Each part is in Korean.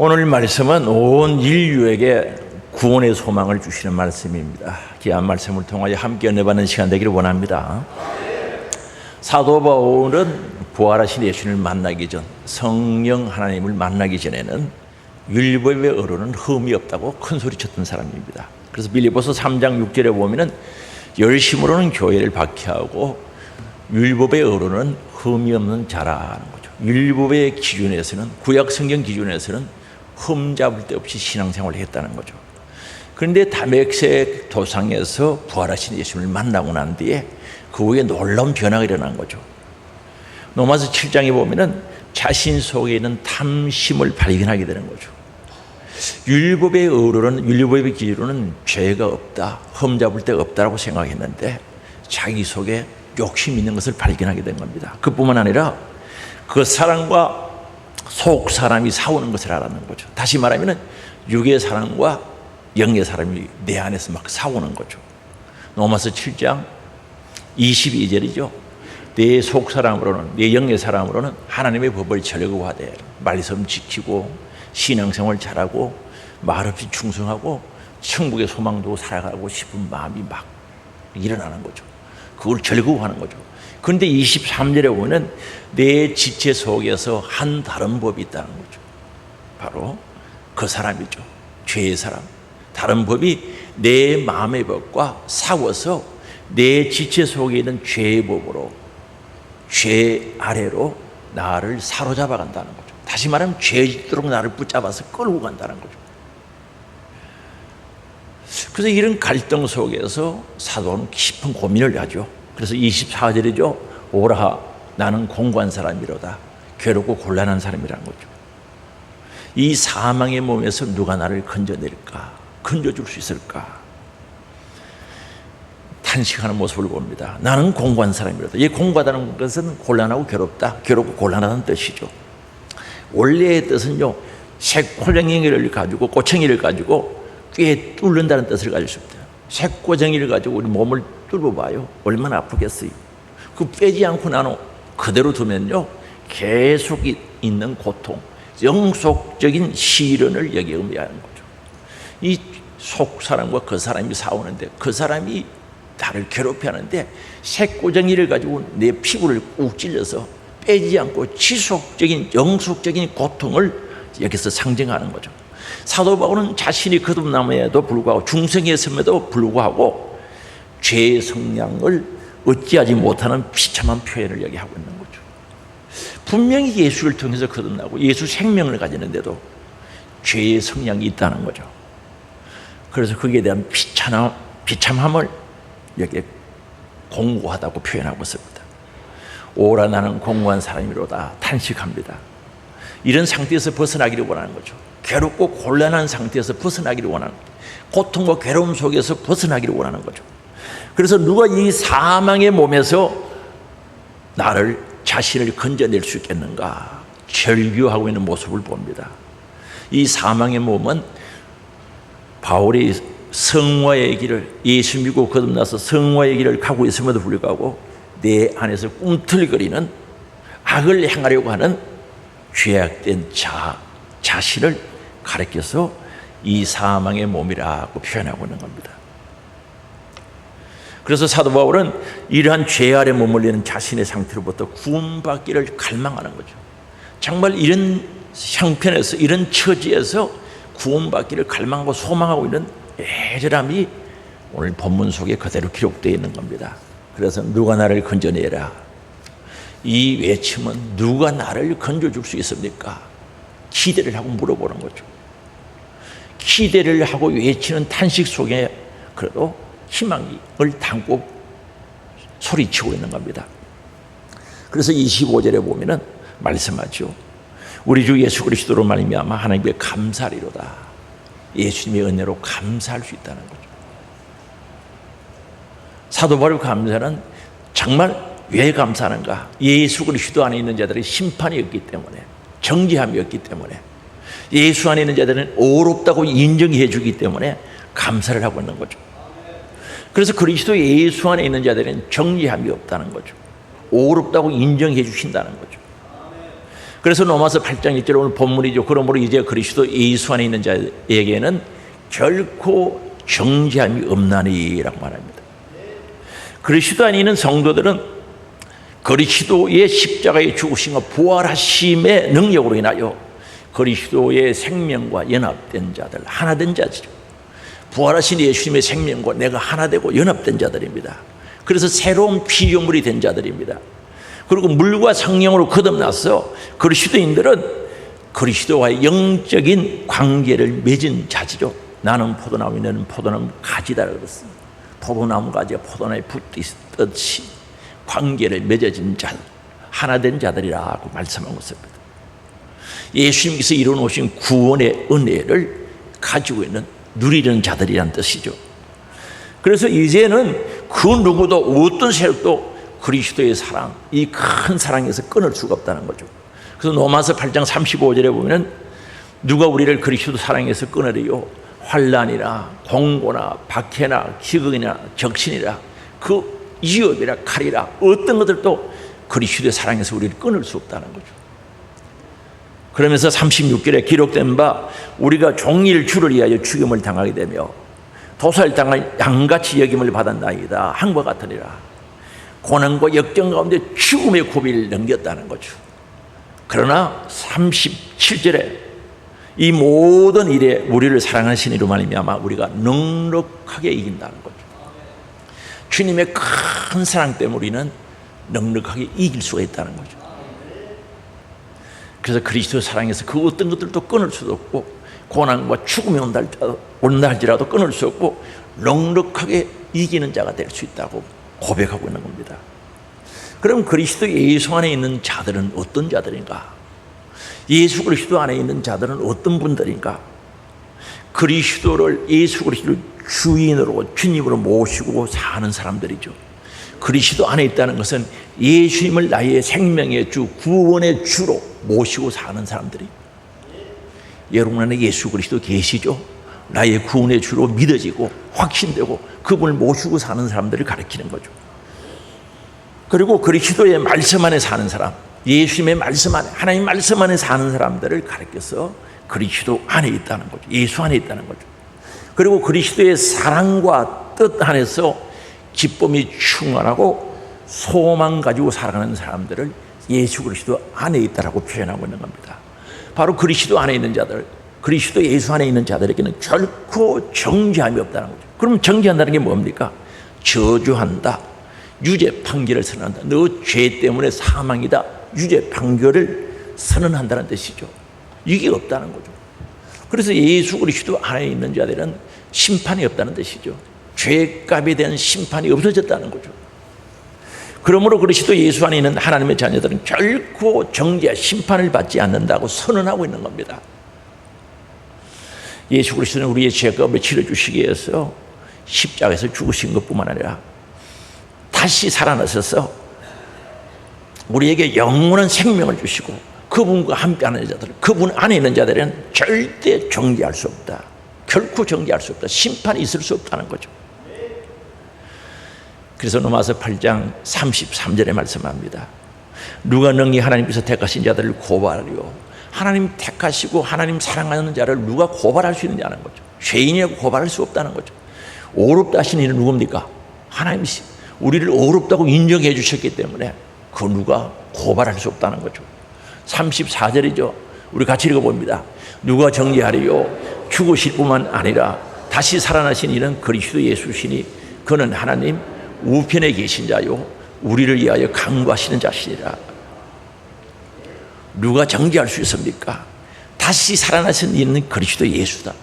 오늘 말씀은 온 인류에게 구원의 소망을 주시는 말씀입니다. 귀한 말씀을 통하여 함께 은혜받는 시간 되기를 원합니다. 사도 바울은 부활하신 예수님을 만나기 전, 성령 하나님을 만나기 전에는 율법의 의로는 흠이 없다고 큰 소리쳤던 사람입니다. 그래서 빌립보서 3장 6절에 보면은 열심으로는 교회를 박해하고 율법의 의로는 흠이 없는 자라는 거죠. 율법의 기준에서는, 구약 성경 기준에서는 흠 잡을 데 없이 신앙생활을 했다는 거죠. 그런데 다메섹 도상에서 부활하신 예수님을 만나고 난 뒤에 그 후에 놀라운 변화가 일어난 거죠. 로마서 7장에 보면은 자신 속에 있는 탐심을 발견하게 되는 거죠. 율법의 의로는, 율법의 기준으로는 죄가 없다, 흠 잡을 데가 없다라고 생각했는데 자기 속에 욕심 있는 것을 발견하게 된 겁니다. 그뿐만 아니라 그 사람과 속 사람이 싸우는 것을 알았는 거죠. 다시 말하면 육의 사람과 영의 사람이 내 안에서 막 싸우는 거죠. 로마서 7장 22절이죠. 내 속 사람으로는, 내 영의 사람으로는 하나님의 법을 절거하되 말씀 지키고 신앙생활 잘하고 말없이 충성하고 천국의 소망도 살아가고 싶은 마음이 막 일어나는 거죠. 그걸 즐거워하는 거죠. 그런데 23절에 보면 내 지체 속에서 한 다른 법이 있다는 거죠. 바로 그 사람이죠. 죄의 사람. 다른 법이 내 마음의 법과 싸워서 내 지체 속에 있는 죄의 법으로, 죄 아래로 나를 사로잡아 간다는 거죠. 다시 말하면 죄에 짓도록 나를 붙잡아서 끌고 간다는 거죠. 그래서 이런 갈등 속에서 사도는 깊은 고민을 하죠. 그래서 24절이죠. 오라 나는 공고한 사람이로다. 괴롭고 곤란한 사람이라는 거죠. 이 사망의 몸에서 누가 나를 건져낼까? 건져줄 수 있을까? 탄식하는 모습을 봅니다. 나는 공고한 사람이로다. 이 공고하다는 것은 곤란하고 괴롭다. 괴롭고 곤란하다는 뜻이죠. 원래의 뜻은요, 새꼬쟁이를 가지고, 꼬챙이를 가지고 꽤 뚫는다는 뜻을 가질 수 있다. 새꼬쟁이를 가지고 우리 몸을 뚫어봐요. 얼마나 아프겠어요. 그 빼지 않고 나는 그대로 두면요, 계속 있는 고통, 영속적인 시련을 여기어야 하는 거죠. 이 속 사람과 그 사람이 싸우는데 그 사람이 나를 괴롭히는데 새꼬쟁이를 가지고 내 피부를 꾹 찔러서 빼지 않고 지속적인 영속적인 고통을 여기서 상징하는 거죠. 사도 바울은 자신이 거듭남에도 불구하고 중생이었음에도 불구하고 죄의 성량을 어찌하지 못하는 비참한 표현을 여기 하고 있는 거죠. 분명히 예수를 통해서 거듭나고 예수 생명을 가지는데도 죄의 성량이 있다는 거죠. 그래서 거기에 대한 비참함을 여기에 공고하다고 표현하고 있습니다. 오라 나는 공고한 사람이로다 탄식합니다. 이런 상태에서 벗어나기를 원하는 거죠. 괴롭고 곤란한 상태에서 벗어나기를 원하는 거죠. 고통과 괴로움 속에서 벗어나기를 원하는 거죠. 그래서 누가 이 사망의 몸에서 나를, 자신을 건져낼 수 있겠는가 절규하고 있는 모습을 봅니다. 이 사망의 몸은 바울이 성화의 길을, 예수 믿고 거듭나서 성화의 길을 가고 있음에도 불구하고 내 안에서 꿈틀거리는 악을 행하려고 하는 죄악된 자신을 가리켜서 이 사망의 몸이라고 표현하고 있는 겁니다. 그래서 사도 바울은 이러한 죄 아래 머물리는 자신의 상태로부터 구원받기를 갈망하는 거죠. 정말 이런 형편에서, 이런 처지에서 구원받기를 갈망하고 소망하고 있는 애절함이 오늘 본문 속에 그대로 기록되어 있는 겁니다. 그래서 누가 나를 건져내라. 이 외침은 누가 나를 건져줄 수 있습니까? 기대를 하고 물어보는 거죠. 기대를 하고 외치는 탄식 속에 그래도 희망을 담고 소리치고 있는 겁니다. 그래서 25절에 보면은 말씀하죠. 우리 주 예수 그리스도로 말미암아 하나님께 감사하리로다. 예수님의 은혜로 감사할 수 있다는 거죠. 사도 바울 감사는 정말 왜 감사하는가? 예수 그리스도 안에 있는 자들의 심판이 없기 때문에, 정죄함이 없기 때문에, 예수 안에 있는 자들은 의롭다고 인정해 주기 때문에 감사를 하고 있는 거죠. 그래서 그리스도 예수 안에 있는 자들은 정죄함이 없다는 거죠. 의롭다고 인정해 주신다는 거죠. 그래서 로마서 8장 1절 오늘 본문이죠. 그러므로 이제 그리스도 예수 안에 있는 자에게는 결코 정죄함이 없나니라고 말합니다. 그리스도 안에 있는 성도들은 그리스도의 십자가의 죽으심과 부활하심의 능력으로 인하여 그리스도의 생명과 연합된 자들, 하나 된 자죠. 부활하신 예수님의 생명과 내가 하나 되고 연합된 자들입니다. 그래서 새로운 피조물이 된 자들입니다. 그리고 물과 성령으로 거듭나서 그리스도인들은 그리스도와의 영적인 관계를 맺은 자지죠. 나는 포도나무, 너는 포도나무 가지다 그랬습니다. 포도나무 가지가 포도나무에 붙듯이 관계를 맺어진 자, 하나 된 자들이라고 말씀하고 있습니다. 예수님께서 이루어놓으신 구원의 은혜를 가지고 있는 누리는 자들이란 뜻이죠. 그래서 이제는 그 누구도 어떤 세력도 그리스도의 사랑, 이 큰 사랑에서 끊을 수가 없다는 거죠. 그래서 로마서 8장 35절에 보면 누가 우리를 그리스도 사랑에서 끊으리요? 환난이나 공고나 박해나 기근이나 적신이라 그 위협이라 칼이라 어떤 것들도 그리스도의 사랑에서 우리를 끊을 수 없다는 거죠. 그러면서 36절에 기록된 바 우리가 종일 주를 위하여 죽임을 당하게 되며 도살당한 양같이 여김을 받았나이다 한과 같으니라. 고난과 역경 가운데 죽음의 고비를 넘겼다는 거죠. 그러나 37절에 이 모든 일에 우리를 사랑하신 이로 말미암아 우리가 넉넉하게 이긴다는 거죠. 주님의 큰 사랑 때문에 우리는 넉넉하게 이길 수가 있다는 거죠. 그래서 그리스도 사랑에서 그 어떤 것들도 끊을 수도 없고 고난과 죽음이 온다 할지라도 끊을 수 없고 넉넉하게 이기는 자가 될 수 있다고 고백하고 있는 겁니다. 그럼 그리스도 예수 안에 있는 자들은 어떤 자들인가? 예수 그리스도 안에 있는 자들은 어떤 분들인가? 그리스도를 예수 그리스도를 주인으로 주님으로 모시고 사는 사람들이죠. 그리스도 안에 있다는 것은 예수님을 나의 생명의 주, 구원의 주로 모시고 사는 사람들이. 여러분 안에 예수 그리스도 계시죠? 나의 구원의 주로 믿어지고 확신되고 그분을 모시고 사는 사람들을 가리키는 거죠. 그리고 그리스도의 말씀 안에 사는 사람, 예수님의 말씀 안에, 하나님 말씀 안에 사는 사람들을 가리켜서 그리스도 안에 있다는 거죠. 예수 안에 있다는 거죠. 그리고 그리스도의 사랑과 뜻 안에서 기쁨이 충만하고 소망 가지고 살아가는 사람들을 예수 그리스도 안에 있다라고 표현하고 있는 겁니다. 바로 그리스도 안에 있는 자들, 그리스도 예수 안에 있는 자들에게는 결코 정죄함이 없다는 거죠. 그럼 정죄한다는 게 뭡니까? 저주한다, 유죄 판결을 선언한다. 너 죄 때문에 사망이다, 유죄 판결을 선언한다는 뜻이죠. 이게 없다는 거죠. 그래서 예수 그리스도 안에 있는 자들은 심판이 없다는 뜻이죠. 죄값에 대한 심판이 없어졌다는 거죠. 그러므로 그리스도 예수 안에 있는 하나님의 자녀들은 결코 정죄, 심판을 받지 않는다고 선언하고 있는 겁니다. 예수 그리스도는 우리의 죄값을 치러주시기 위해서 십자가에서 죽으신 것뿐만 아니라 다시 살아나셔서 우리에게 영원한 생명을 주시고 그분과 함께하는 자들, 그분 안에 있는 자들은 절대 정죄할 수 없다. 결코 정죄할 수 없다. 심판이 있을 수 없다는 거죠. 그래서 로마서 8장 33절에 말씀합니다. 누가 능히 하나님께서 택하신 자들을 고발하리요? 하나님 택하시고 하나님 사랑하는 자를 누가 고발할 수 있느냐는 거죠. 죄인이라고 고발할 수 없다는 거죠. 어렵다 하신 이는 누굽니까? 하나님이시. 우리를 어렵다고 인정해 주셨기 때문에 그 누가 고발할 수 없다는 거죠. 34절이죠. 우리 같이 읽어봅니다. 누가 정죄하리요? 죽으실 뿐만 아니라 다시 살아나신 이는 그리스도 예수시니 그는 하나님 우편에 계신 자요 우리를 위하여 간구하시는 자시니라. 누가 정죄할 수 있습니까? 다시 살아나신 이는 그리스도 예수다.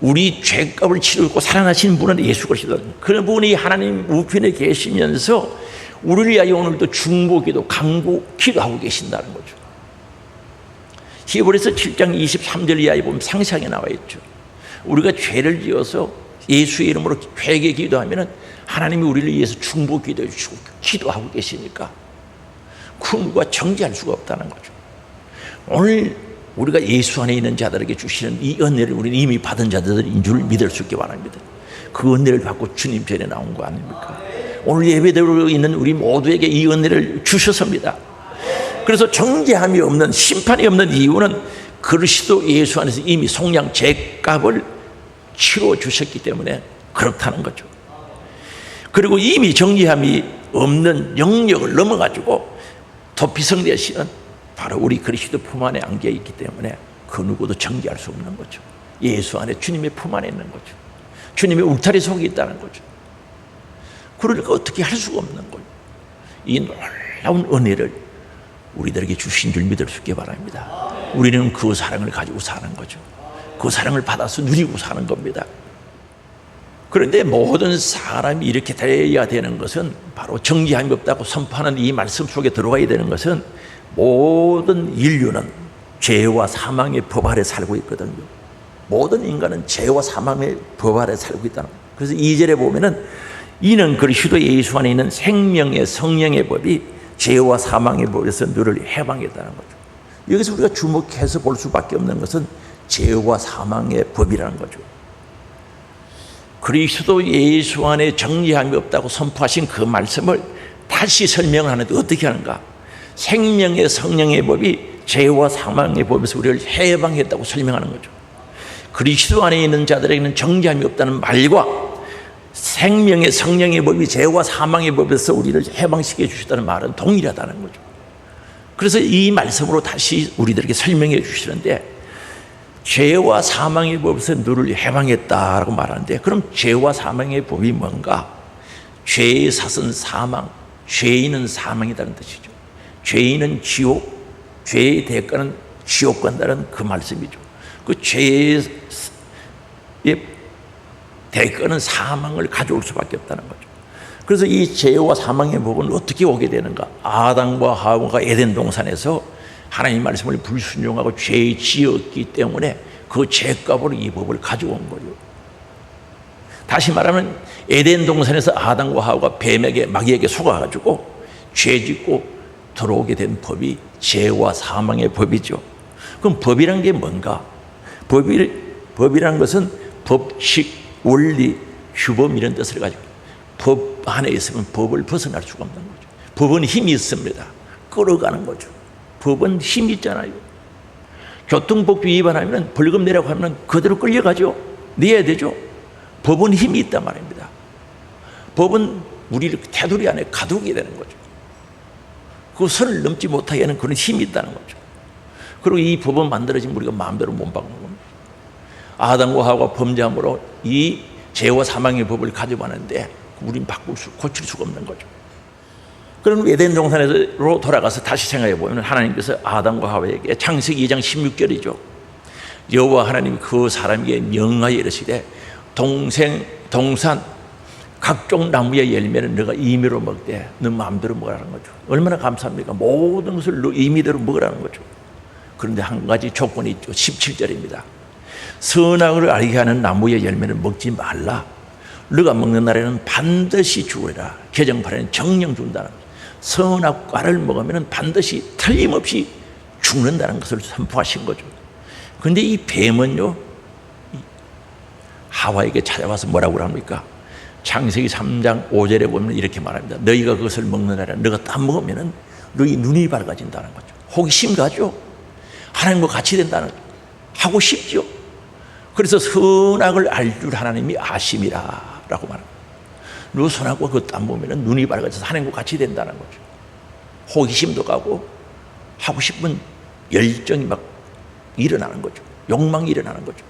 우리 죄값을 치르고 살아나신 분은 예수 그리스도다. 그분이 하나님 우편에 계시면서 우리를 위하여 오늘도 중보기도 간구기도하고 계신다는 거죠. 히브리서 7장 23절 이하에 보면 상세하게 나와 있죠. 우리가 죄를 지어서 예수의 이름으로 회개 기도하면 하나님이 우리를 위해서 중보 기도해 주시고 기도하고 계시니까 그 누가 정죄할 수가 없다는 거죠. 오늘 우리가 예수 안에 있는 자들에게 주시는 이 은혜를 우리는 이미 받은 자들인 줄 믿을 수 있기 바랍니다. 그 은혜를 받고 주님 전에 나온 거 아닙니까? 오늘 예배드리고 있는 우리 모두에게 이 은혜를 주셨습니다. 그래서 정죄함이 없는, 심판이 없는 이유는 그리스도 예수 안에서 이미 속량 죄값을 치러 주셨기 때문에 그렇다는 거죠. 그리고 이미 정죄함이 없는 영역을 넘어가지고 도피성 되시는 바로 우리 그리스도 품 안에 안겨 있기 때문에 그 누구도 정죄할 수 없는 거죠. 예수 안에 주님의 품 안에 있는 거죠. 주님의 울타리 속에 있다는 거죠. 그러니까 어떻게 할 수가 없는 거예요. 이 놀라운 은혜를 우리들에게 주신 줄 믿을 수 있게 바랍니다. 우리는 그 사랑을 가지고 사는 거죠. 그 사랑을 받아서 누리고 사는 겁니다. 그런데 모든 사람이 이렇게 되어야 되는 것은 바로 정죄함이 없다고 선포하는 이 말씀 속에 들어가야 되는 것은 모든 인류는 죄와 사망의 법 아래 살고 있거든요. 모든 인간은 죄와 사망의 법 아래 살고 있다는 거예요. 그래서 2절에 보면은 이는 그리스도 예수 안에 있는 생명의 성령의 법이 죄와 사망의 법에서 너를 해방했다는 거죠. 여기서 우리가 주목해서 볼 수밖에 없는 것은 죄와 사망의 법이라는 거죠. 그리스도 예수 안에 정죄함이 없다고 선포하신 그 말씀을 다시 설명을 하는데 어떻게 하는가? 생명의 성령의 법이 죄와 사망의 법에서 우리를 해방했다고 설명하는 거죠. 그리스도 안에 있는 자들에게는 정죄함이 없다는 말과 생명의 성령의 법이 죄와 사망의 법에서 우리를 해방시켜 주셨다는 말은 동일하다는 거죠. 그래서 이 말씀으로 다시 우리들에게 설명해 주시는데 죄와 사망의 법에서 너를 해방했다라고 말하는데 그럼 죄와 사망의 법이 뭔가? 죄의 삿은 사망, 죄인은 사망이라는 뜻이죠. 죄인은 지옥, 죄의 대가는 지옥 간다는 그 말씀이죠. 그 죄의 대가는 사망을 가져올 수밖에 없다는 거죠. 그래서 이 죄와 사망의 법은 어떻게 오게 되는가? 아담과 하와가 에덴 동산에서 하나님 말씀을 불순종하고 죄 지었기 때문에 그 죄값으로 이 법을 가져온 거예요. 다시 말하면 에덴 동산에서 아담과 하와가 뱀에게 마귀에게 속아가지고 죄 짓고 들어오게 된 법이 죄와 사망의 법이죠. 그럼 법이란 게 뭔가? 법이란 것은 법칙, 원리, 규범 이런 뜻을 가지고 법 안에 있으면 법을 벗어날 수가 없는 거죠. 법은 힘이 있습니다. 끌어가는 거죠. 법은 힘이 있잖아요. 교통법규 위반하면 벌금 내라고 하면 그대로 끌려가죠. 내야 되죠. 법은 힘이 있단 말입니다. 법은 우리를 테두리 안에 가두게 되는 거죠. 그 선을 넘지 못하게 하는 그런 힘이 있다는 거죠. 그리고 이 법은 만들어지면 우리가 마음대로 못 바꾸는 겁니다. 아담과 하와가 범죄함으로 이 죄와 사망의 법을 가져가는데 우리는 고칠 수가 없는 거죠. 그럼 에덴 동산으로 돌아가서 다시 생각해 보면 하나님께서 아담과 하와에게 창세기 2장 16절이죠. 여호와 하나님이 그 사람에게 명하여 이르시되 동산 각종 나무의 열매는 너가 임의로 먹되 너 마음대로 먹으라는 거죠. 얼마나 감사합니까? 모든 것을 너 임의대로 먹으라는 거죠. 그런데 한 가지 조건이 있죠. 17절입니다. 선악을 알게 하는 나무의 열매는 먹지 말라. 너가 먹는 날에는 반드시 죽으리라. 개정판에는 정령 죽는다는 거죠. 선악과를 먹으면 반드시 틀림없이 죽는다는 것을 선포하신 거죠. 그런데 이 뱀은요, 하와에게 찾아와서 뭐라고 합니까? 창세기 3장 5절에 보면 이렇게 말합니다. 너희가 그것을 먹는 날에 너가 따먹으면 너희 눈이 밝아진다는 거죠. 호기심 가죠. 하나님과 같이 된다는 거죠. 하고 싶죠. 그래서 선악을 알 줄 하나님이 아심이라 라고 말합니다. 너 선악과 그거 따먹으면 눈이 밝아져서 하나님과 같이 된다는 거죠. 호기심도 가고 하고 싶은 열정이 막 일어나는 거죠. 욕망이 일어나는 거죠.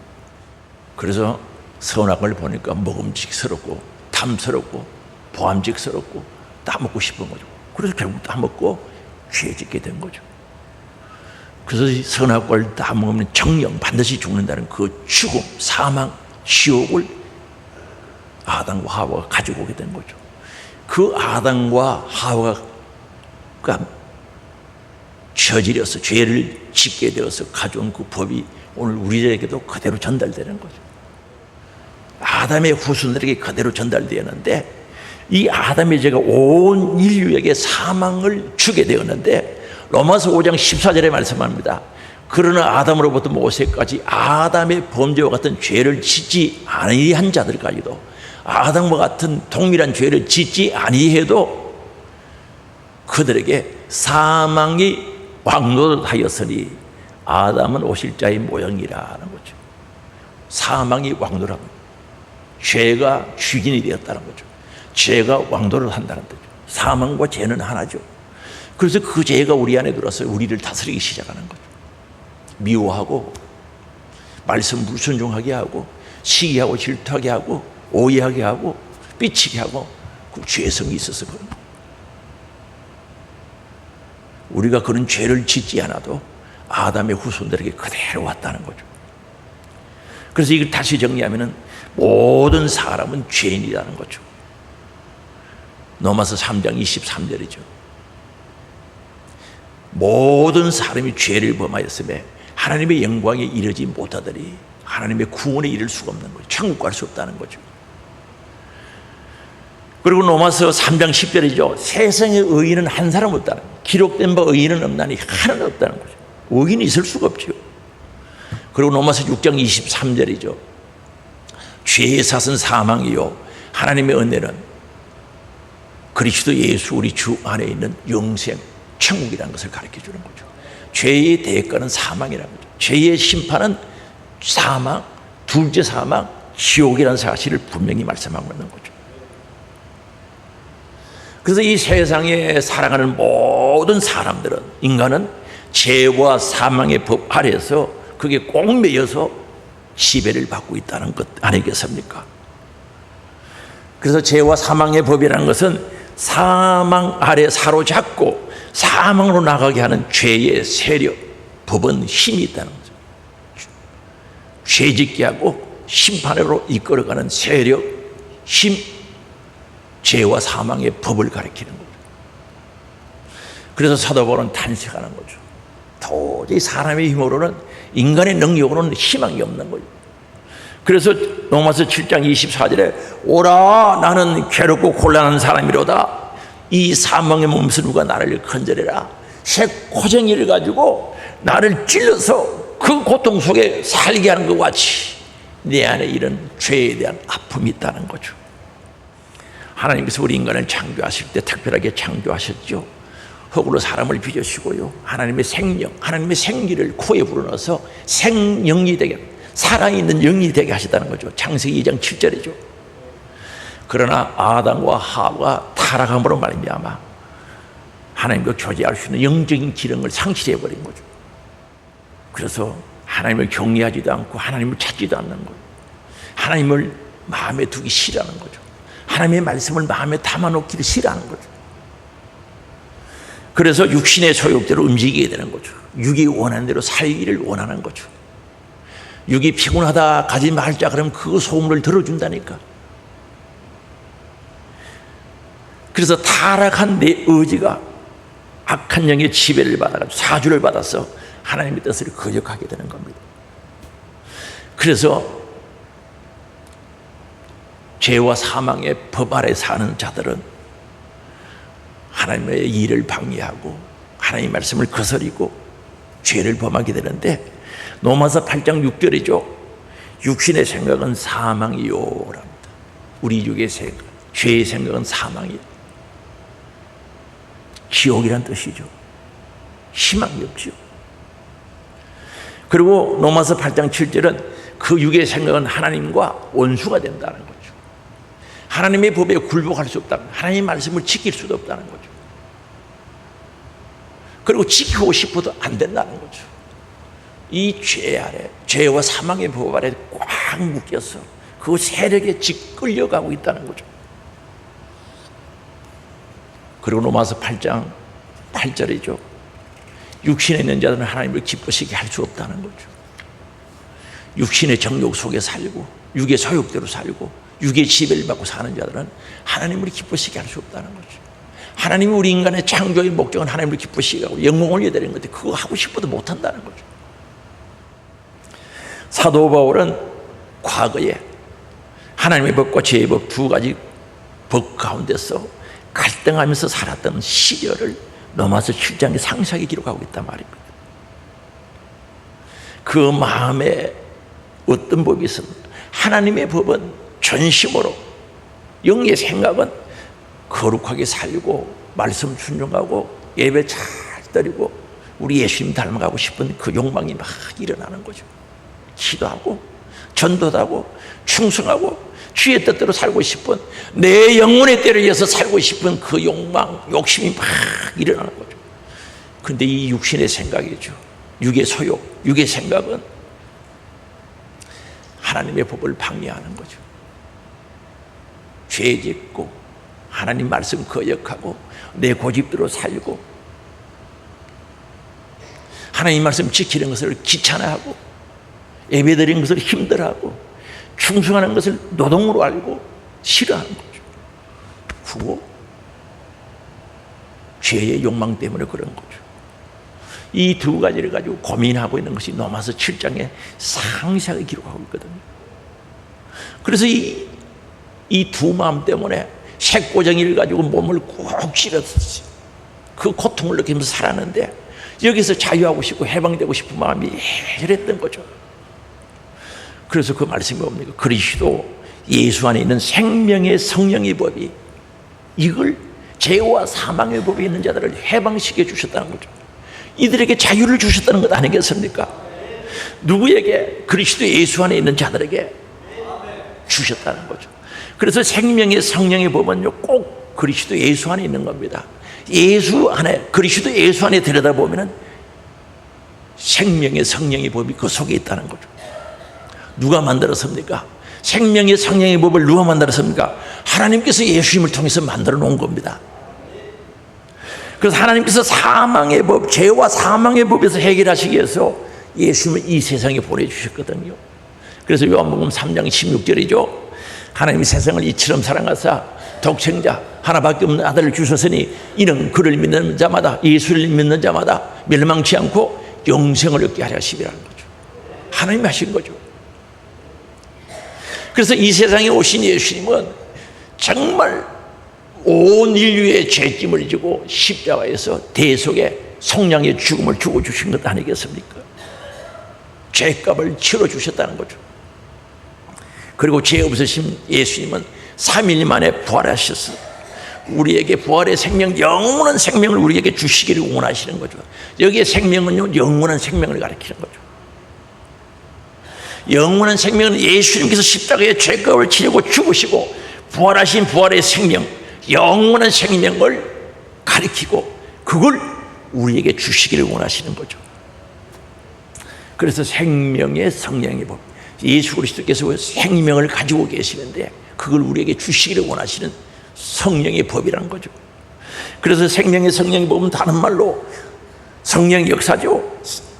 그래서 선악을 보니까 먹음직스럽고 탐스럽고 보암직스럽고 따먹고 싶은 거죠. 그래서 결국 따먹고 죄 짓게 된 거죠. 그래서 선악과를 따먹으면 정령 반드시 죽는다는 그 죽음, 사망, 지옥을 아담과 하와가 가지고 오게 된 거죠. 그 아담과 하와가 저지려서 죄를 짓게 되어서 가져온 그 법이 오늘 우리에게도 그대로 전달되는 거죠. 아담의 후손들에게 그대로 전달되었는데 이 아담의 죄가 온 인류에게 사망을 주게 되었는데 로마서 5장 14절에 말씀합니다. 그러나 아담으로부터 모세까지 아담의 범죄와 같은 죄를 짓지 아니한 자들까지도 아담과 같은 동일한 죄를 짓지 아니해도 그들에게 사망이 왕노릇하였으니 아담은 오실 자의 모형이라는 거죠. 사망이 왕노릇합니다. 죄가 주인이 되었다는 거죠. 죄가 왕도를 한다는 거죠. 사망과 죄는 하나죠. 그래서 그 죄가 우리 안에 들어서 우리를 다스리기 시작하는 거죠. 미워하고 말씀 불순종하게 하고 시기하고 질투하게 하고 오해하게 하고 삐치게 하고 그 죄성이 있어서 그런 거예요. 우리가 그런 죄를 짓지 않아도 아담의 후손들에게 그대로 왔다는 거죠. 그래서 이걸 다시 정리하면 모든 사람은 죄인이라는 거죠. 로마서 3장 23절이죠. 모든 사람이 죄를 범하였음에 하나님의 영광에 이르지 못하더니 하나님의 구원에 이를 수가 없는 거죠. 천국 갈 수 없다는 거죠. 그리고 로마서 3장 10절이죠. 세상에 의인은 한 사람 없다는 거예요. 기록된 바 의인은 없나니 하나도 없다는 거죠. 의인이 있을 수가 없죠. 그리고 로마서 6장 23절이죠. 죄의 삭은 사망이요 하나님의 은혜는 그리스도 예수 우리 주 안에 있는 영생 천국이라는 것을 가르쳐 주는 거죠. 죄의 대가는 사망이라는 거죠. 죄의 심판은 사망, 둘째 사망, 지옥이라는 사실을 분명히 말씀하고 있는 거죠. 그래서 이 세상에 살아가는 모든 사람들은, 인간은 죄와 사망의 법 아래에서 그게 꼭 매여서 지배를 받고 있다는 것 아니겠습니까? 그래서 죄와 사망의 법이라는 것은 사망 아래 사로잡고 사망으로 나가게 하는 죄의 세력, 법은 힘이 있다는 거죠. 죄짓게 하고 심판으로 이끌어가는 세력, 힘, 죄와 사망의 법을 가리키는 거죠. 그래서 사도 바울은 탄식하는 거죠. 도저히 사람의 힘으로는, 인간의 능력으로는 희망이 없는 거예요. 그래서 로마서 7장 24절에 오라 나는 괴롭고 곤란한 사람이로다. 이 사망의 몸에서 누가 나를 건져내라. 새 고쟁이를 가지고 나를 찔러서 그 고통 속에 살게 하는 것 같이 내 안에 이런 죄에 대한 아픔이 있다는 거죠. 하나님께서 우리 인간을 창조하실 때 특별하게 창조하셨죠. 흙으로 사람을 빚으시고요. 하나님의 생명, 하나님의 생기를 코에 불어넣어서 생영이 되게, 살아있는 영이 되게 하셨다는 거죠. 창세기 2장 7절이죠. 그러나 아담과 하와가 타락함으로 말미암아 하나님과 교제할 수 있는 영적인 기능을 상실해버린 거죠. 그래서 하나님을 경외하지도 않고 하나님을 찾지도 않는 거예요. 하나님을 마음에 두기 싫어하는 거죠. 하나님의 말씀을 마음에 담아놓기를 싫어하는 거죠. 그래서 육신의 소욕대로 움직이게 되는 거죠. 육이 원하는 대로 살기를 원하는 거죠. 육이 피곤하다 가지 말자 그러면 그 소음을 들어준다니까. 그래서 타락한 내 의지가 악한 영의 지배를 받아가지고 사주를 받아서 하나님의 뜻을 거역하게 되는 겁니다. 그래서 죄와 사망의 법 아래 사는 자들은 하나님의 일을 방해하고 하나님의 말씀을 거스리고 죄를 범하게 되는데, 로마서 8장 6절이죠. 육신의 생각은 사망이요 랍니다. 우리 육의 생각, 죄의 생각은 사망이요, 지옥이란 뜻이죠. 희망이 없죠. 그리고 로마서 8장 7절은 그 육의 생각은 하나님과 원수가 된다는 거죠. 하나님의 법에 굴복할 수 없다는, 하나님의 말씀을 지킬 수도 없다는 거죠. 그리고 지키고 싶어도 안 된다는 거죠. 이 죄 아래, 죄와 사망의 법 아래 꽉 묶여서 그 세력에 짓끌려가고 있다는 거죠. 그리고 로마서 8장 8절이죠. 육신에 있는 자들은 하나님을 기쁘시게 할 수 없다는 거죠. 육신의 정욕 속에 살고 육의 소욕대로 살고 육의 지배를 받고 사는 자들은 하나님을 기쁘시게 할 수 없다는 거죠. 하나님이 우리 인간의 창조의 목적은 하나님을 기쁘시게 하고 영광을 올려드리는 건데 그거 하고 싶어도 못한다는 거죠. 사도 바울은 과거에 하나님의 법과 죄의 법 두 가지 법 가운데서 갈등하면서 살았던 시절을 로마서 7장에 상세하게 기록하고 있단 말입니다. 그 마음에 어떤 법이 있습니까? 하나님의 법은 전심으로, 영의 생각은 거룩하게 살고 말씀 순종하고 예배 잘 드리고 우리 예수님 닮아가고 싶은 그 욕망이 막 일어나는 거죠. 기도하고 전도도 하고 충성하고 주의 뜻대로 살고 싶은, 내 영혼의 때를 위해서 살고 싶은 그 욕망, 욕심이 막 일어나는 거죠. 그런데 이 육신의 생각이죠. 육의 소욕, 육의 생각은 하나님의 법을 방해하는 거죠. 죄 짓고 하나님 말씀 거역하고 내 고집대로 살고 하나님 말씀 지키는 것을 귀찮아하고 예배드리는 것을 힘들어하고 충성하는 것을 노동으로 알고 싫어하는 거죠. 그거 죄의 욕망 때문에 그런 거죠. 이 두 가지를 가지고 고민하고 있는 것이 로마서 7장에 상세하게 기록하고 있거든요. 그래서 이 두 마음 때문에 색고정이를 가지고 몸을 꾹 찔렀어요. 그 고통을 느끼면서 살았는데 여기서 자유하고 싶고 해방되고 싶은 마음이 해결했던 거죠. 그래서 그 말씀이 뭡니까? 그리스도 예수 안에 있는 생명의 성령의 법이, 이걸 죄와 사망의 법이 있는 자들을 해방시켜 주셨다는 거죠. 이들에게 자유를 주셨다는 것 아니겠습니까? 누구에게? 그리스도 예수 안에 있는 자들에게 주셨다는 거죠. 그래서 생명의 성령의 법은요, 꼭 그리스도 예수 안에 있는 겁니다. 예수 안에, 그리스도 예수 안에 들여다보면 생명의 성령의 법이 그 속에 있다는 거죠. 누가 만들었습니까? 생명의 성령의 법을 누가 만들었습니까? 하나님께서 예수님을 통해서 만들어 놓은 겁니다. 그래서 하나님께서 사망의 법, 죄와 사망의 법에서 해결하시기 위해서 예수님을 이 세상에 보내주셨거든요. 그래서 요한복음 3장 16절이죠. 하나님이 세상을 이처럼 사랑하사 독생자 하나밖에 없는 아들을 주셨으니 이는 그를 믿는 자마다, 예수를 믿는 자마다 멸망치 않고 영생을 얻게 하려 하심이라는 거죠. 하나님이 하신 거죠. 그래서 이 세상에 오신 예수님은 정말 온 인류의 죄짐을 지고 십자가에서 대속의 속량의 죽음을 주고 주신 것 아니겠습니까? 죄값을 치러주셨다는 거죠. 그리고 죄 없으신 예수님은 3일 만에 부활하셨어요. 우리에게 부활의 생명, 영원한 생명을 우리에게 주시기를 원하시는 거죠. 여기에 생명은요, 영원한 생명을 가리키는 거죠. 영원한 생명은 예수님께서 십자가에 죄값을 치르고 죽으시고 부활하신 부활의 생명, 영원한 생명을 가리키고 그걸 우리에게 주시기를 원하시는 거죠. 그래서 생명의 성령의 법, 예수 그리스도께서 생명을 가지고 계시는데 그걸 우리에게 주시기를 원하시는 성령의 법이라는 거죠. 그래서 생명의 성령의 법은 다른 말로 성령의 역사죠.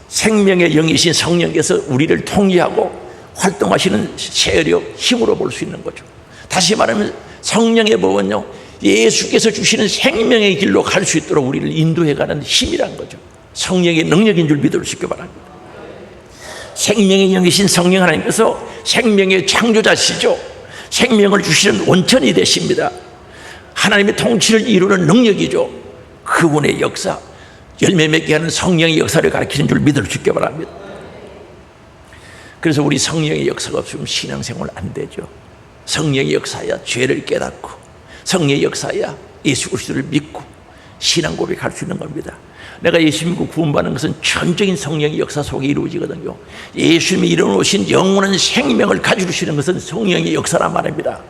생명의 영이신 성령께서 우리를 통치하고 활동하시는 세력, 힘으로 볼 수 있는 거죠. 다시 말하면 성령의 법은요, 예수께서 주시는 생명의 길로 갈 수 있도록 우리를 인도해가는 힘이란 거죠. 성령의 능력인 줄 믿을 수 있기 바랍니다. 생명의 영이신 성령 하나님께서 생명의 창조자시죠. 생명을 주시는 원천이 되십니다. 하나님의 통치를 이루는 능력이죠. 그분의 역사, 열매 맺게 하는 성령의 역사를 가리키는 줄 믿을 수 있기 바랍니다. 그래서 우리 성령의 역사가 없으면 신앙생활 안 되죠. 성령의 역사야 죄를 깨닫고, 성령의 역사야 예수 그리스도를 믿고 신앙 고백할 수 있는 겁니다. 내가 예수 믿고 구원받는 것은 전적인 성령의 역사 속에 이루어지거든요. 예수님이 이루어오신 영원한 생명을 가지시는 것은 성령의 역사란 말입니다.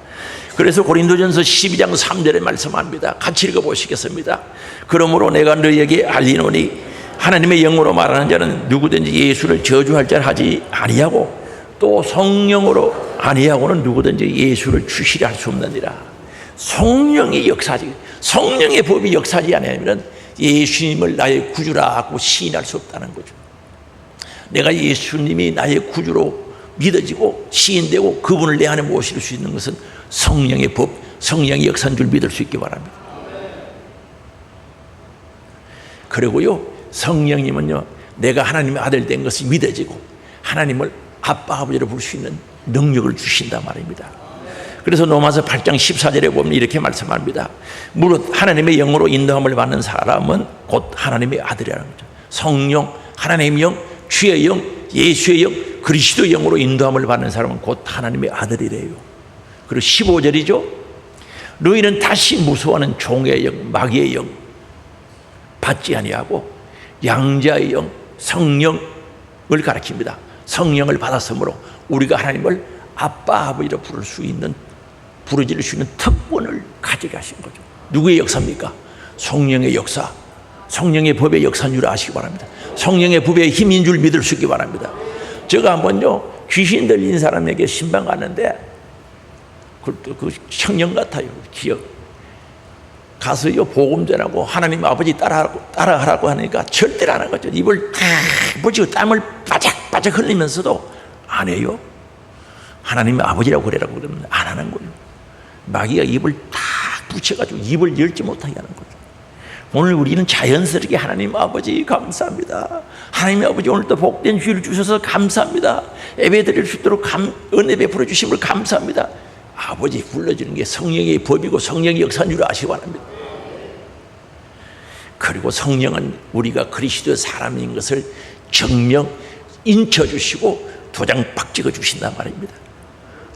그래서 고린도전서 12장 3절에 말씀합니다. 같이 읽어보시겠습니다. 그러므로 내가 너희에게 알리노니 하나님의 영으로 말하는 자는 누구든지 예수를 저주할 자를 하지 아니하고 또 성령으로 아니하고는 누구든지 예수를 주시려 할 수 없느니라. 성령의 역사지, 성령의 법이 역사지 않으면 예수님을 나의 구주라 하고 시인할 수 없다는 거죠. 내가 예수님이 나의 구주로 믿어지고 시인되고 그분을 내 안에 모실 수 있는 것은 성령의 법, 성령의 역사인 줄 믿을 수 있기 바랍니다. 그리고요, 성령님은요, 내가 하나님의 아들 된 것이 믿어지고 하나님을 아빠 아버지로 부를 수 있는 능력을 주신단 말입니다. 그래서 로마서 8장 14절에 보면 이렇게 말씀합니다. 무릇 하나님의 영으로 인도함을 받는 사람은 곧 하나님의 아들이라는 거죠. 성령, 하나님의 영, 주의 영, 예수의 영, 그리스도의 영으로 인도함을 받는 사람은 곧 하나님의 아들이래요. 그리고 15절이죠. 너희는 다시 무서워하는 종의 영, 마귀의 영 받지 아니하고 양자의 영, 성령을 가리킵니다. 성령을 받았으므로 우리가 하나님을 아빠, 아버지로 부르질 수 있는 특권을 가지게 하신 거죠. 누구의 역사입니까? 성령의 역사, 성령의 법의 역사인 줄 아시기 바랍니다. 성령의 법의 힘인 줄 믿을 수 있기 바랍니다. 제가 한번요, 귀신 들린 사람에게 신방 가는데 그 청년 같아요. 기억 가서요 복음 전하고 하나님 아버지 따라하라고 하니까 절대로 안 한 거죠. 입을 다 붙이고 땀을 바짝바짝 흘리면서도 안 해요. 하나님 아버지라고 그래라고 그러면 안 하는 거예요. 마귀가 입을 딱 붙여가지고 입을 열지 못하게 하는 거죠. 오늘 우리는 자연스럽게 하나님 아버지 감사합니다. 하나님 아버지 오늘도 복된 주일을 주셔서 감사합니다. 예배 드릴 수 있도록 은혜 베풀어 주심을 감사합니다. 아버지 불러주는 게 성령의 법이고 성령의 역사인 줄 아시기 바랍니다. 그리고 성령은 우리가 그리스도의 사람인 것을 증명 인쳐주시고 도장 박 찍어주신단 말입니다.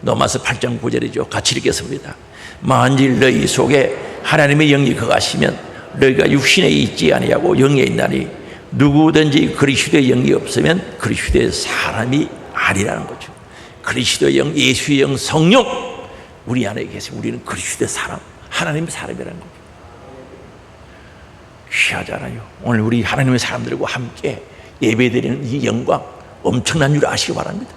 로마서 8장 9절이죠. 같이 읽겠습니다. 만일 너희 속에 하나님의 영이 거하시면 너희가 육신에 있지 아니하고 영에 있나니 누구든지 그리스도의 영이 없으면 그리스도의 사람이 아니라는 거죠. 그리스도의 영, 예수의 영, 성령 우리 안에 계시면 우리는 그리스도의 사람, 하나님의 사람이라는 거죠. 귀하잖아요. 오늘 우리 하나님의 사람들과 함께 예배드리는 이 영광 엄청난 줄 아시기 바랍니다.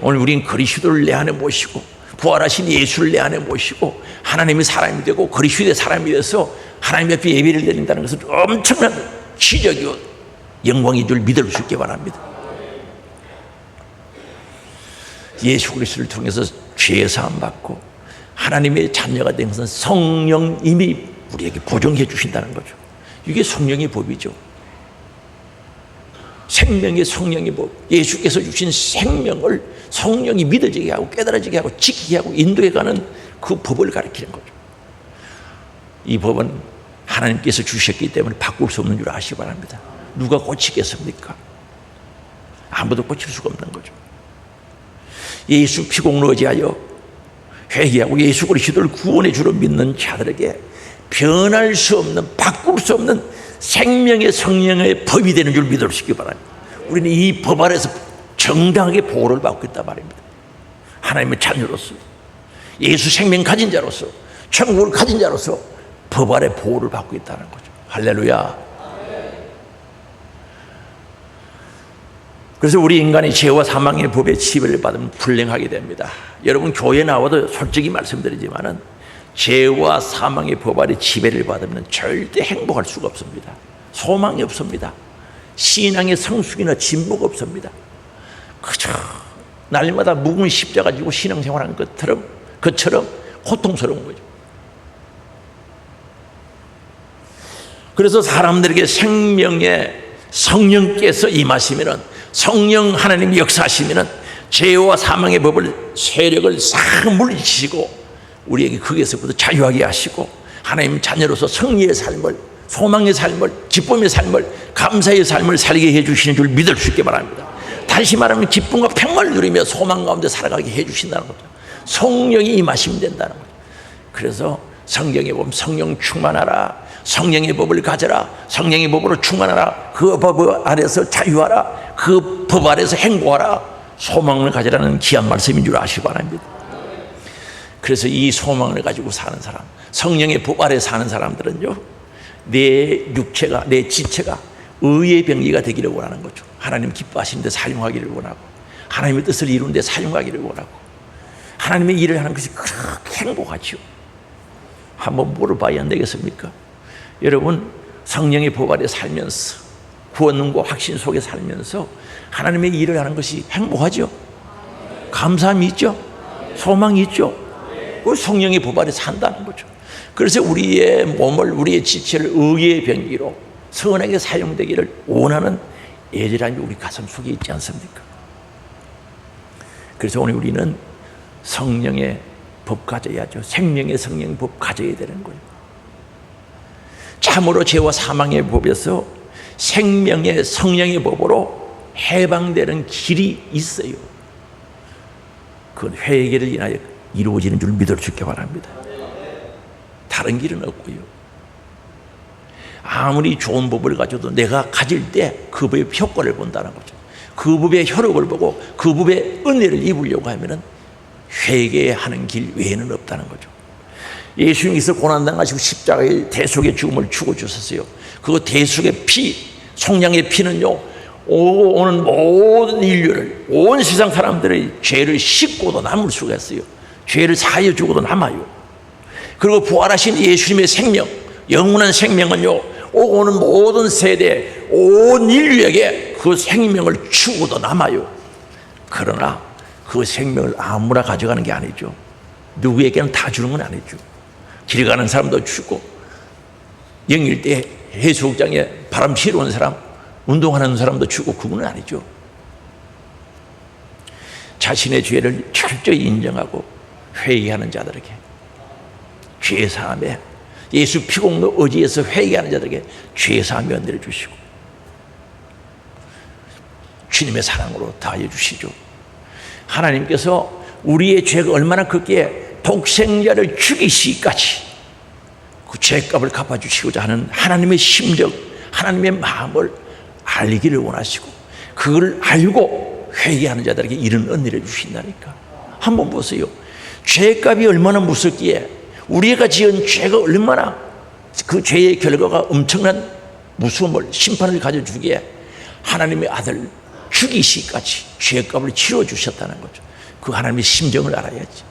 오늘 우리는 그리스도를 내 안에 모시고 부활하신 예수를 내 안에 모시고 하나님의 사람이 되고 그리스도의 사람이 돼서 하나님 앞에 예배를 드린다는 것은 엄청난 기적이요 영광인 줄 믿을 수 있게 바랍니다. 예수 그리스도를 통해서 죄 사함 받고 하나님의 자녀가 된 것은 성령님이 우리에게 보증해 주신다는 거죠. 이게 성령의 법이죠. 생명의 성령의 법, 예수께서 주신 생명을 성령이 믿어지게 하고 깨달아지게 하고 지키게 하고 인도해가는 그 법을 가리키는 거죠. 이 법은 하나님께서 주셨기 때문에 바꿀 수 없는 줄 아시기 바랍니다. 누가 고치겠습니까? 아무도 고칠 수가 없는 거죠. 예수 피공로 의지하여 회개하고 예수 그리스도를 구원의 주로 믿는 자들에게 변할 수 없는 바꿀 수 없는 생명의 성령의 법이 되는 줄 믿을 수 있기 바랍니다. 우리는 이 법 아래서 정당하게 보호를 받고 있단 말입니다. 하나님의 자녀로서 예수 생명 가진 자로서 천국을 가진 자로서 법 아래 보호를 받고 있다는 거죠. 할렐루야. 그래서 우리 인간이 죄와 사망의 법에 지배를 받으면 불행하게 됩니다. 여러분 교회 나와도 솔직히 말씀드리지만은 죄와 사망의 법 아래 지배를 받으면 절대 행복할 수가 없습니다. 소망이 없습니다. 신앙의 성숙이나 진보가 없습니다. 그저 날마다 묵은 십자가 지고 신앙생활하는 것처럼 고통스러운 거죠. 그래서 사람들에게 생명의 성령께서 임하시면은 성령 하나님이 역사하시면은 죄와 사망의 법을 세력을 싹 물리치시고 우리에게 거기에서부터 자유하게 하시고 하나님 자녀로서 승리의 삶을 소망의 삶을 기쁨의 삶을 감사의 삶을 살게 해주시는 줄 믿을 수 있게 바랍니다. 다시 말하면 기쁨과 평안을 누리며 소망 가운데 살아가게 해주신다는 거죠. 성령이 임하시면 된다는 거죠. 그래서 성경에 보면 성령 충만하라, 성령의 법을 가져라, 성령의 법으로 충만하라, 그 법 아래서 자유하라, 그 법 아래서 행복하라, 소망을 가지라는 귀한 말씀인 줄 아시기 바랍니다. 그래서 이 소망을 가지고 사는 사람, 성령의 법 아래 사는 사람들은요, 내 육체가, 내 지체가 의의 병기가 되기를 원하는 거죠. 하나님 기뻐하시는 데 사용하기를 원하고 하나님의 뜻을 이루는 데 사용하기를 원하고 하나님의 일을 하는 것이 그렇게 행복하죠. 한번 물어봐야 안 되겠습니까? 여러분 성령의 법 아래 살면서 구원과 확신 속에 살면서 하나님의 일을 하는 것이 행복하죠? 감사함이 있죠? 소망이 있죠? 그 성령의 법 아래 산다는 거죠. 그래서 우리의 몸을, 우리의 지체를 의의 병기로 선하게 사용되기를 원하는 애절함이 우리 가슴 속에 있지 않습니까? 그래서 오늘 우리는 성령의 법 가져야죠. 생명의 성령 법 가져야 되는 거예요. 참으로 죄와 사망의 법에서 생명의 성령의 법으로 해방되는 길이 있어요. 그건 회개를 인하여 이루어지는 줄 믿을 수 있게 바랍니다. 다른 길은 없고요. 아무리 좋은 법을 가져도 내가 가질 때 그 법의 효과를 본다는 거죠. 그 법의 효력을 보고 그 법의 은혜를 입으려고 하면은 회개하는 길 외에는 없다는 거죠. 예수님께서 고난당하시고 십자가의 대속의 죽음을 주고 주셨어요. 그 대속의 피, 속량의 피는요, 오는 모든 인류를, 온 세상 사람들의 죄를 씻고도 남을 수가 있어요. 죄를 사하여 주고도 남아요. 그리고 부활하신 예수님의 생명, 영원한 생명은요, 오는 모든 세대, 온 인류에게 그 생명을 주고도 남아요. 그러나 그 생명을 아무나 가져가는 게 아니죠. 누구에게는 다 주는 건 아니죠. 길 가는 사람도 주고, 영일 때 해수욕장에 바람 피러 온 사람, 운동하는 사람도 주고, 그건 아니죠. 자신의 죄를 철저히 인정하고 회개하는 자들에게 죄사함에, 예수 피공로 의지에서 회개하는 자들에게 죄사함의 은혜를 주시고 주님의 사랑으로 다하여 주시죠. 하나님께서 우리의 죄가 얼마나 크기에 독생자를 죽이시기까지 그 죄값을 갚아주시고자 하는 하나님의 심정, 하나님의 마음을 알기를 원하시고, 그걸 알고 회개하는 자들에게 이런 은혜를 주신다니까. 한번 보세요. 죄값이 얼마나 무섭기에, 우리가 지은 죄가 얼마나 그 죄의 결과가 엄청난 무서움을, 심판을 가져주기에 하나님의 아들 죽이시기까지 죄값을 치러주셨다는 거죠. 그 하나님의 심정을 알아야지.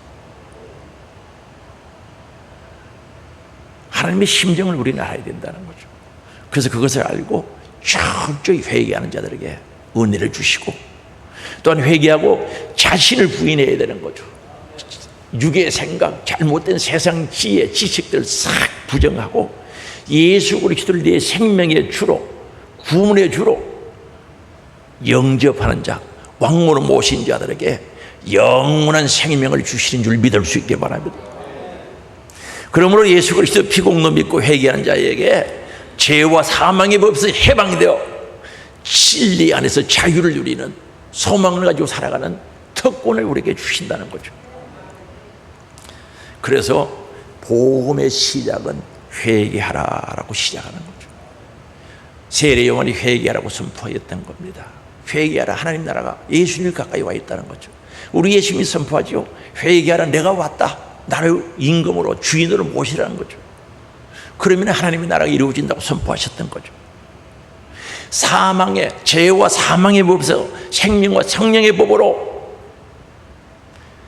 하나님의 심정을 우리는 알아야 된다는 거죠. 그래서 그것을 알고 철저히 회개하는 자들에게 은혜를 주시고, 또한 회개하고 자신을 부인해야 되는 거죠. 육의 생각, 잘못된 세상 지혜, 지식들 싹 부정하고 예수 그리스도를 내 생명의 주로, 구원의 주로 영접하는 자, 왕으로 모신 자들에게 영원한 생명을 주시는 줄 믿을 수 있게 바랍니다. 그러므로 예수 그리스도 피공로 믿고 회개하는 자에게 죄와 사망의 법에서 해방되어 진리 안에서 자유를 누리는, 소망을 가지고 살아가는 특권을 우리에게 주신다는 거죠. 그래서 복음의 시작은 회개하라라고 시작하는 거죠. 세례 요한이 회개하라고 선포했던 겁니다. 회개하라, 하나님 나라가 예수님 가까이 와 있다는 거죠. 우리 예수님이 선포하죠. 회개하라, 내가 왔다. 나를 임금으로, 주인으로 모시라는 거죠. 그러면 하나님의 나라가 이루어진다고 선포하셨던 거죠. 사망의, 죄와 사망의 법에서 생명과 성령의 법으로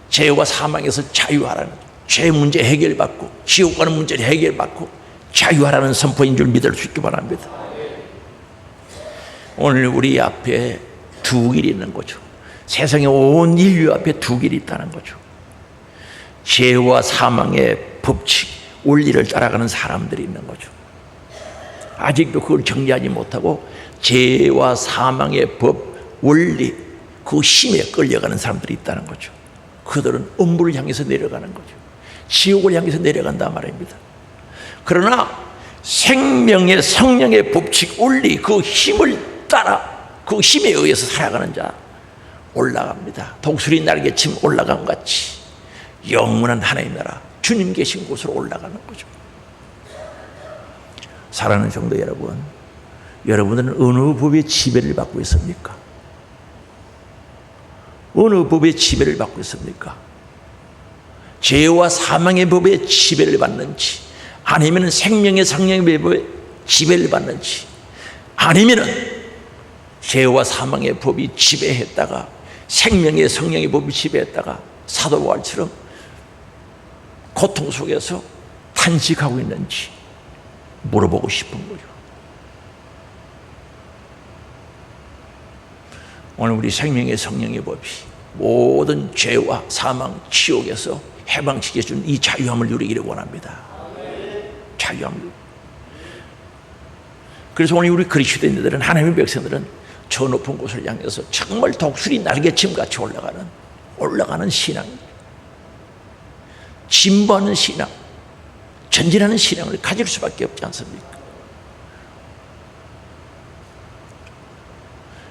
죄와 사망에서 자유하라는 거죠. 죄 문제 해결받고 지옥 가는 문제를 해결받고 자유하라는 선포인 줄 믿을 수 있기 바랍니다. 오늘 우리 앞에 두 길이 있는 거죠. 세상의 온 인류 앞에 두 길이 있다는 거죠. 죄와 사망의 법칙, 원리를 따라가는 사람들이 있는 거죠. 아직도 그걸 정리하지 못하고 죄와 사망의 법, 원리, 그 힘에 끌려가는 사람들이 있다는 거죠. 그들은 음부를 향해서 내려가는 거죠. 지옥을 향해서 내려간단 말입니다. 그러나 생명의 성령의 법칙, 원리, 그 힘을 따라, 그 힘에 의해서 살아가는 자 올라갑니다. 독수리 날개침 올라간 것 같이 영원한 하나님 나라, 주님 계신 곳으로 올라가는 거죠. 사랑하는 성도 여러분, 여러분들은 어느 법의 지배를 받고 있습니까? 어느 법의 지배를 받고 있습니까? 죄와 사망의 법의 지배를 받는지, 아니면 생명의 성령의 법의 지배를 받는지, 아니면 죄와 사망의 법이 지배했다가 생명의 성령의 법이 지배했다가 사도 바울처럼 고통 속에서 탄식하고 있는지 물어보고 싶은 거죠. 오늘 우리 생명의 성령의 법이 모든 죄와 사망, 지옥에서 해방시켜 준 이 자유함을 누리기를 원합니다. 자유함을. 그래서 오늘 우리 그리스도인들은, 하나님의 백성들은 저 높은 곳을 향해서 정말 독수리 날개침같이 올라가는 신앙입니다. 진보하는 신앙, 전진하는 신앙을 가질 수밖에 없지 않습니까?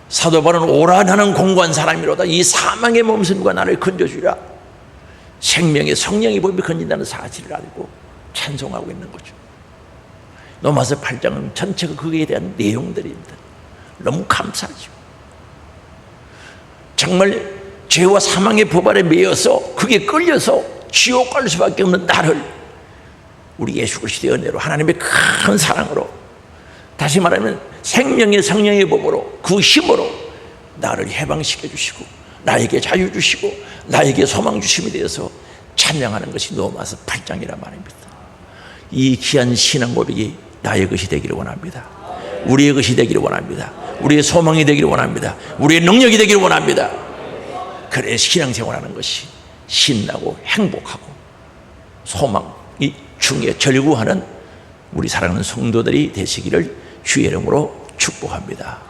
사도 바울은 오라 나는 공고한 사람이로다. 이 사망의 몸선과 나를 건져주라. 생명의 성령의 법이 건진다는 사실을 알고 찬송하고 있는 거죠. 로마서 8장은 전체가 그거에 대한 내용들입니다. 너무 감사하죠. 정말 죄와 사망의 법 아래 매여서 그게 끌려서 지옥 갈 수밖에 없는 나를 우리 예수 그리스도의 은혜로 하나님의 큰 사랑으로 다시 말하면 생명의 성령의 법으로 그 힘으로 나를 해방시켜 주시고 나에게 자유 주시고 나에게 소망 주심에 대해서 찬양하는 것이 로마서 8장이란 말입니다. 이 귀한 신앙 고백이 나의 것이 되기를 원합니다. 우리의 것이 되기를 원합니다. 우리의 소망이 되기를 원합니다. 우리의 능력이 되기를 원합니다. 그래 신앙생활하는 것이 신나고 행복하고 소망이 중에 절구하는 우리 사랑하는 성도들이 되시기를 주의 이름으로 축복합니다.